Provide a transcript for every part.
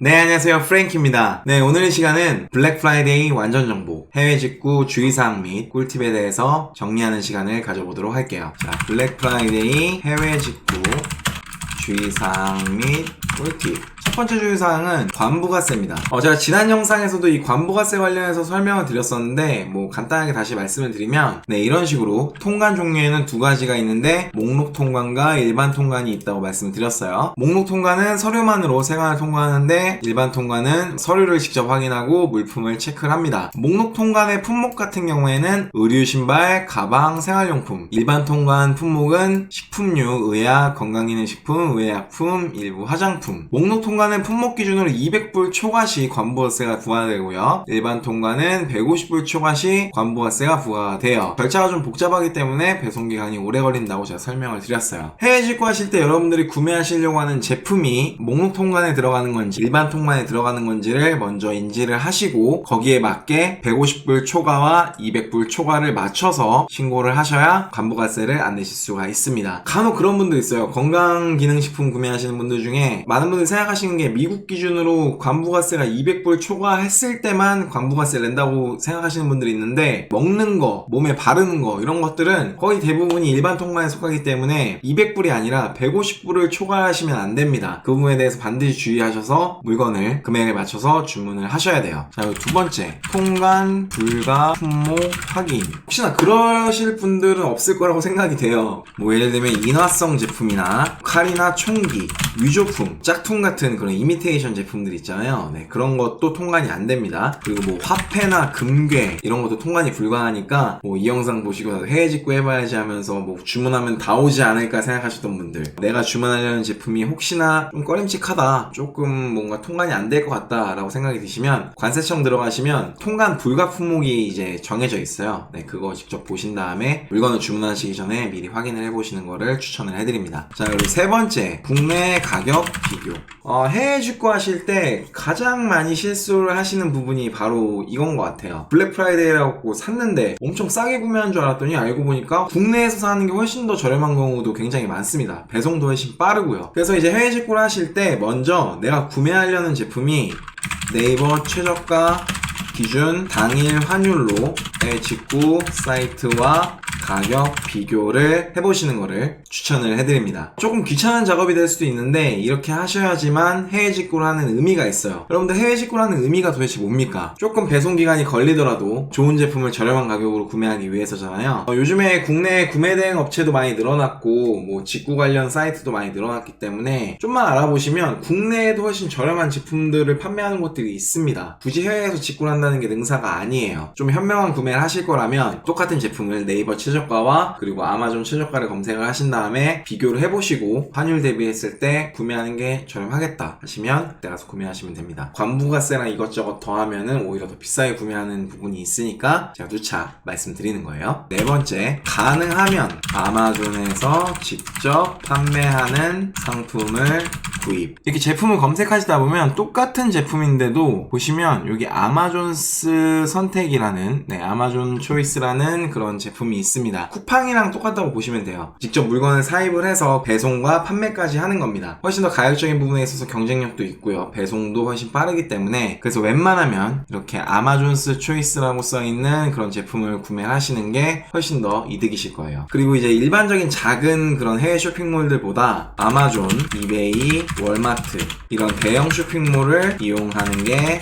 네, 안녕하세요. 프랭키입니다. 네, 오늘 이 시간은 블랙 프라이데이 완전 정보, 해외 직구 주의사항 및 꿀팁에 대해서 정리하는 시간을 가져보도록 할게요. 자, 블랙 프라이데이 해외 직구 주의사항 및 꿀팁. 첫 번째 주의사항은 관부가세입니다. 제가 지난 영상에서도 이 관부가세 관련해서 설명을 드렸었는데 간단하게 다시 말씀을 드리면 이런 식으로 통관 종류에는 두 가지가 있는데 목록 통관과 일반 통관이 있다고 말씀을 드렸어요. 목록 통관은 서류만으로 세관을 통과하는데 일반 통관은 서류를 직접 확인하고 물품을 체크를 합니다. 목록 통관의 품목 같은 경우에는 의류, 신발, 가방, 생활용품. 일반 통관 품목은 식품류, 의약, 건강기능식품, 의약품, 일부 화장품. 목록 통관은 품목 기준으로 200불 초과 시 관부가세가 부과되고요. 일반 통관은 150불 초과 시 관부가세가 부과가 돼요. 절차가 좀 복잡하기 때문에 배송기간이 오래 걸린다고 제가 설명을 드렸어요. 해외 직구하실 때 여러분들이 구매하시려고 하는 제품이 목록 통관에 들어가는 건지 일반 통관에 들어가는 건지를 먼저 인지를 하시고 거기에 맞게 150불 초과와 200불 초과를 맞춰서 신고를 하셔야 관부가세를 안 내실 수가 있습니다. 간혹 그런 분들 있어요. 건강기능식품 구매하시는 분들 중에 많은 분들이 생각하시는 게 미국 기준으로 관부가세가 200불 초과했을 때만 관부가세를 낸다고 생각하시는 분들이 있는데 먹는 거, 몸에 바르는 거 이런 것들은 거의 대부분이 일반 통관에 속하기 때문에 200불이 아니라 150불을 초과하시면 안 됩니다. 그 부분에 대해서 반드시 주의하셔서 물건을 금액에 맞춰서 주문을 하셔야 돼요. 자, 그리고 두 번째, 통관 불가 품목 확인. 혹시나 그러실 분들은 없을 거라고 생각이 돼요. 예를 들면 인화성 제품이나 칼이나 총기, 위조품, 짝퉁 같은 그런 이미테이션 제품들 있잖아요. 그런 것도 통관이 안 됩니다. 그리고 화폐나 금괴 이런 것도 통관이 불가하니까 이 영상 보시고 해외 직구 해봐야지 하면서 주문하면 다 오지 않을까 생각하셨던 분들, 내가 주문하려는 제품이 혹시나 좀 꺼림칙하다, 조금 뭔가 통관이 안 될 것 같다 라고 생각이 드시면 관세청 들어가시면 통관 불가 품목이 이제 정해져 있어요. 그거 직접 보신 다음에 물건을 주문하시기 전에 미리 확인을 해보시는 거를 추천을 해드립니다. 자, 그리고 세 번째, 국내 가격 비교. 해외 직구 하실 때 가장 많이 실수를 하시는 부분이 바로 이건 것 같아요. 블랙 프라이데이라고 샀는데 엄청 싸게 구매한 줄 알았더니 알고 보니까 국내에서 사는 게 훨씬 더 저렴한 경우도 굉장히 많습니다. 배송도 훨씬 빠르고요. 그래서 이제 해외 직구를 하실 때 먼저 내가 구매하려는 제품이 네이버 최저가 기준 당일 환율로 해외 직구 사이트와 가격 비교를 해보시는 거를 추천을 해드립니다. 조금 귀찮은 작업이 될 수도 있는데 이렇게 하셔야지만 해외 직구를 하는 의미가 있어요. 여러분들 해외 직구를 하는 의미가 도대체 뭡니까? 조금 배송기간이 걸리더라도 좋은 제품을 저렴한 가격으로 구매하기 위해서잖아요. 요즘에 국내 구매 대행 업체도 많이 늘어났고 직구 관련 사이트도 많이 늘어났기 때문에 좀만 알아보시면 국내에도 훨씬 저렴한 제품들을 판매하는 곳들이 있습니다. 굳이 해외에서 직구를 한다는 게 능사가 아니에요. 좀 현명한 구매를 하실 거라면 똑같은 제품을 네이버 최저가와 그리고 아마존 최저가를 검색을 하신 다음에 비교를 해보시고 환율 대비했을 때 구매하는 게 저렴하겠다 하시면 그때 가서 구매하시면 됩니다. 관부가세랑 이것저것 더하면은 오히려 더 비싸게 구매하는 부분이 있으니까 제가 누차 말씀드리는 거예요. 네 번째, 가능하면 아마존에서 직접 판매하는 상품을 구입. 이렇게 제품을 검색하시다 보면 똑같은 제품인데도 보시면 여기 아마존스 선택이라는 아마존 초이스라는 그런 제품이 있습니다. 쿠팡이랑 똑같다고 보시면 돼요. 직접 물건을 사입을 해서 배송과 판매까지 하는 겁니다. 훨씬 더 가격적인 부분에 있어서 경쟁력도 있고요. 배송도 훨씬 빠르기 때문에 그래서 웬만하면 이렇게 아마존스 초이스라고 써있는 그런 제품을 구매하시는 게 훨씬 더 이득이실 거예요. 그리고 이제 일반적인 작은 그런 해외 쇼핑몰들보다 아마존, 이베이, 월마트 이런 대형 쇼핑몰을 이용하는 게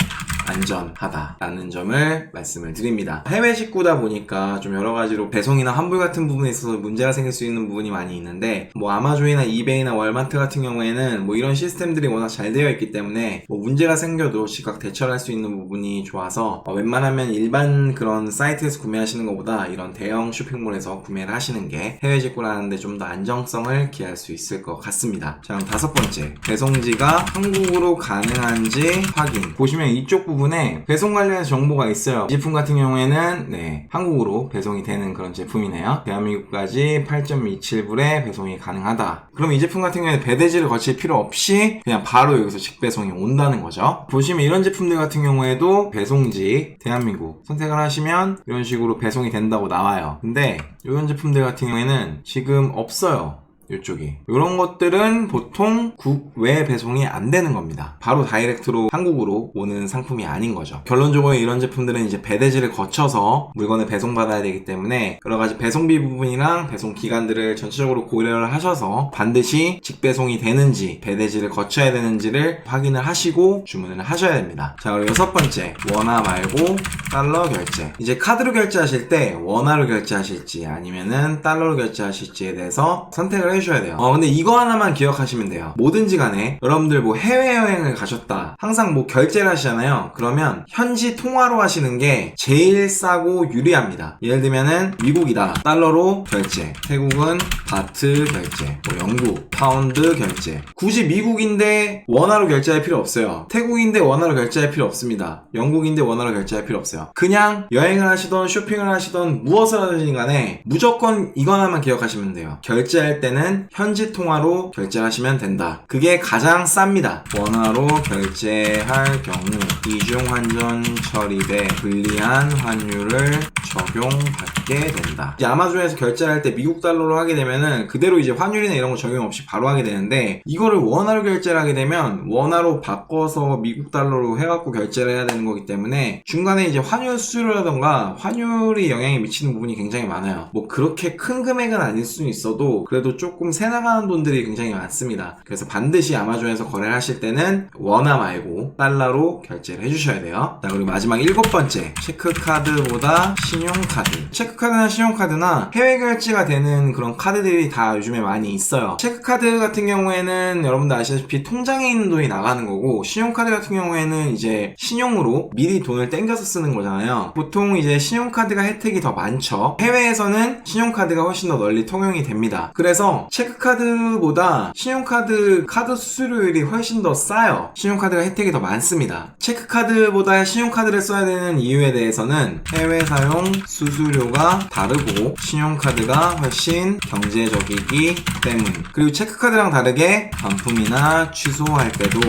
안전하다라는 점을 말씀을 드립니다. 해외 직구다 보니까 좀 여러가지로 배송이나 환불 같은 부분에 있어서 문제가 생길 수 있는 부분이 많이 있는데 아마존이나 이베이나 월마트 같은 경우에는 이런 시스템들이 워낙 잘 되어 있기 때문에 문제가 생겨도 즉각 대처를 할 수 있는 부분이 좋아서 웬만하면 일반 그런 사이트에서 구매하시는 것보다 이런 대형 쇼핑몰에서 구매를 하시는 게 해외 직구를 하는데 좀 더 안정성을 기할 수 있을 것 같습니다. 자, 그럼 다섯 번째, 배송지가 한국으로 가능한지 확인. 보시면 이쪽 부분에 배송 관련해서 정보가 있어요. 이 제품 같은 경우에는 한국으로 배송이 되는 그런 제품이네요. 대한민국까지 8.27불에 배송이 가능하다. 그럼 이 제품 같은 경우에는 배대지를 거칠 필요 없이 그냥 바로 여기서 직배송이 온다는 거죠. 보시면 이런 제품들 같은 경우에도 배송지 대한민국 선택을 하시면 이런 식으로 배송이 된다고 나와요. 근데 이런 제품들 같은 경우에는 지금 없어요. 이쪽이. 이런 것들은 보통 국외 배송이 안 되는 겁니다. 바로 다이렉트로 한국으로 오는 상품이 아닌 거죠. 결론적으로 이런 제품들은 이제 배대지를 거쳐서 물건을 배송받아야 되기 때문에 여러 가지 배송비 부분이랑 배송 기간들을 전체적으로 고려를 하셔서 반드시 직배송이 되는지 배대지를 거쳐야 되는지를 확인을 하시고 주문을 하셔야 됩니다. 자, 그리고 6번째, 원화 말고 달러 결제. 이제 카드로 결제하실 때 원화로 결제하실지 아니면은 달러로 결제하실지에 대해서 선택을 해주셔야 돼요. 근데 이거 하나만 기억하시면 돼요. 뭐든지 간에 여러분들 뭐 해외여행을 가셨다, 항상 뭐 결제를 하시잖아요. 그러면 현지 통화로 하시는 게 제일 싸고 유리합니다. 예를 들면은 미국이다, 달러로 결제. 태국은 바트 결제. 뭐 영국 파운드 결제. 굳이 미국인데 원화로 결제할 필요 없어요. 태국인데 원화로 결제할 필요 없습니다. 영국인데 원화로 결제할 필요 없어요. 그냥 여행을 하시던 쇼핑을 하시던 무엇을 하든지 간에 무조건 이거 하나만 기억하시면 돼요. 결제할 때는 현지 통화로 결제하시면 된다. 그게 가장 쌉니다. 원화로 결제할 경우 이중 환전 처리돼 불리한 환율을 적용받게 된다. 이제 아마존에서 결제할 때 미국 달러로 하게 되면은 그대로 이제 환율이나 이런 거 적용 없이 바로 하게 되는데, 이거를 원화로 결제를 하게 되면 원화로 바꿔서 미국 달러로 해갖고 결제를 해야 되는 거기 때문에 중간에 이제 환율 수수료라던가 환율이 영향이 미치는 부분이 굉장히 많아요. 뭐 그렇게 큰 금액은 아닐 수는 있어도 그래도 조금 새 나가는 돈들이 굉장히 많습니다. 그래서 반드시 아마존에서 거래를 하실 때는 원화 말고 달러로 결제를 해주셔야 돼요. 자, 그리고 마지막 7번째, 체크카드보다 신용카드. 체크카드나 신용카드나 해외 결제가 되는 그런 카드들이 다 요즘에 많이 있어요. 체크카드 같은 경우에는 여러분들 아시다시피 통장에 있는 돈이 나가는 거고, 신용카드 같은 경우에는 이제 신용으로 미리 돈을 땡겨서 쓰는 거잖아요. 보통 이제 신용카드가 혜택이 더 많죠. 해외에서는 신용카드가 훨씬 더 널리 통용이 됩니다. 그래서 체크카드보다 신용카드 카드 수수료율이 훨씬 더 싸요. 신용카드가 혜택이 더 많습니다. 체크카드보다 신용카드를 써야 되는 이유에 대해서는 해외 사용 수수료가 다르고 신용카드가 훨씬 경제적이기 때문. 그리고 체크카드랑 다르게 반품이나 취소할 때도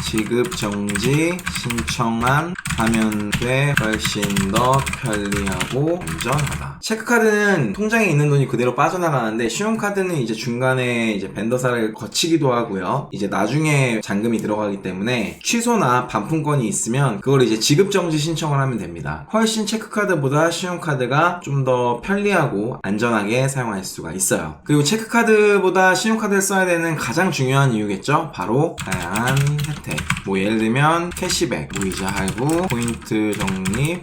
지급 정지 신청만 하면 돼 훨씬 더 편리하고 안전하다. 체크카드는 통장에 있는 돈이 그대로 빠져나가는데, 신용카드는 이제 중간에 이제 벤더사를 거치기도 하고요. 이제 나중에 잔금이 들어가기 때문에 취소나 반품권이 있으면 그걸 이제 지급 정지 신청을 하면 됩니다. 훨씬 체크카드보다 신용카드가 좀 더 편리하고 안전하게 사용할 수가 있어요. 그리고 체크카드보다 신용카드를 써야 되는 가장 중요한 이유겠죠? 바로 다양한 혜택. 뭐 예를 들면 캐시백, 무이자 할부, 포인트 적립,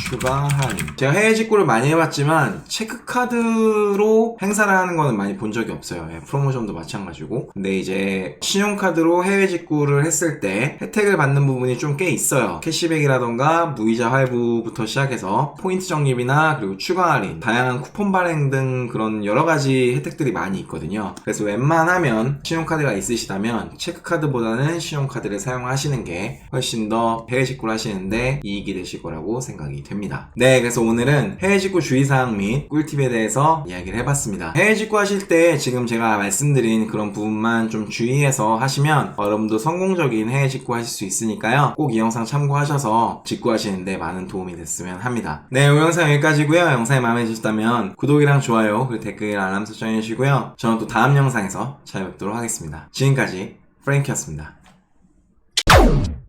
추가 할인. 제가 해외 직구를 많이 해봤지만 체크카드로 행사를 하는 거는 많이 본 적이 없어요. 프로모션도 마찬가지고. 근데 이제 신용카드로 해외 직구를 했을 때 혜택을 받는 부분이 좀 꽤 있어요. 캐시백이라던가 무이자 할부부터 시작해서 포인트 적립이나 그리고 추가 할인, 다양한 쿠폰 발행 등 그런 여러 가지 혜택들이 많이 있거든요. 그래서 웬만하면 신용카드가 있으시다면 체크카드보다는 신용카드를 사용하시는 게 훨씬 더 해외 직구를 하시는데 이익이 되실 거라고 생각이 됩니다. 네, 그래서 오늘은 해외 직구 주의사항 및 꿀팁에 대해서 이야기를 해봤습니다. 해외 직구 하실 때 지금 제가 말씀드린 그런 부분만 좀 주의해서 하시면 여러분도 성공적인 해외 직구 하실 수 있으니까요. 꼭 이 영상 참고하셔서 직구 하시는데 많은 도움이 됐으면 합니다. 네, 이 영상 여기까지고요. 영상이 마음에 드셨다면 구독이랑 좋아요 그리고 댓글 알람 설정해 주시고요. 저는 또 다음 영상에서 찾아뵙도록 하겠습니다. 지금까지 프랭키였습니다.